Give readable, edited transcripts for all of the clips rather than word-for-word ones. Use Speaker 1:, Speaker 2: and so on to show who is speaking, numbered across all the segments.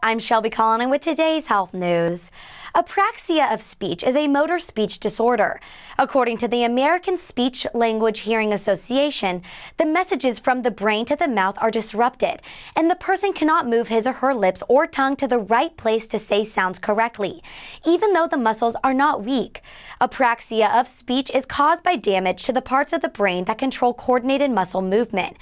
Speaker 1: I'm Shelby Collin with today's health news. Apraxia of speech is a motor speech disorder. According to the American Speech Language Hearing Association, the messages from the brain to the mouth are disrupted, and the person cannot move his or her lips or tongue to the right place to say sounds correctly, even though the muscles are not weak. Apraxia of speech is caused by damage to the parts of the brain that control coordinated muscle movement.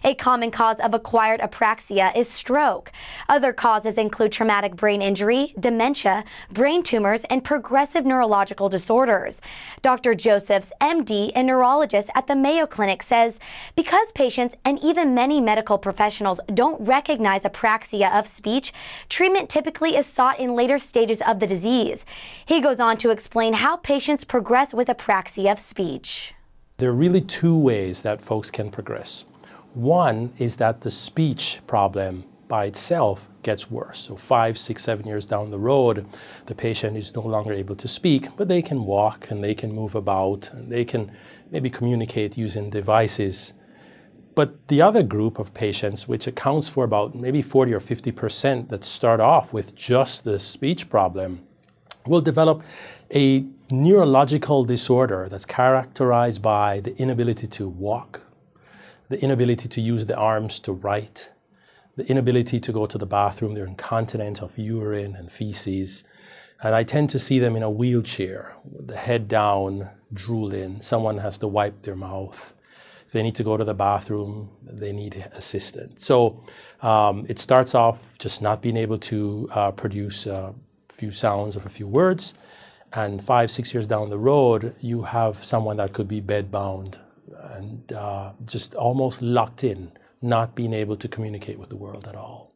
Speaker 1: A common cause of acquired apraxia is stroke. Other causes include traumatic brain injury, dementia, brain tumors, and progressive neurological disorders. Dr. Josephs, MD, and neurologist at the Mayo Clinic says because patients and even many medical professionals don't recognize apraxia of speech, treatment typically is sought in later stages of the disease. He goes on to explain how patients progress with apraxia of speech.
Speaker 2: There are really two ways that folks can progress. One is that the speech problem by itself gets worse. So 5, 6, 7 years down the road, the patient is no longer able to speak, but they can walk and they can move about and they can maybe communicate using devices. But the other group of patients, which accounts for about maybe 40 or 50% that start off with just the speech problem, will develop a neurological disorder that's characterized by the inability to walk, the inability to use the arms to write, the inability to go to the bathroom. They're incontinent of urine and feces. And I tend to see them in a wheelchair, with the head down, drooling. Someone has to wipe their mouth. If they need to go to the bathroom, they need assistance. So it starts off just not being able to produce a few sounds of a few words. And 5, 6 years down the road, you have someone that could be bedbound and just almost locked in, not being able to communicate with the world at all.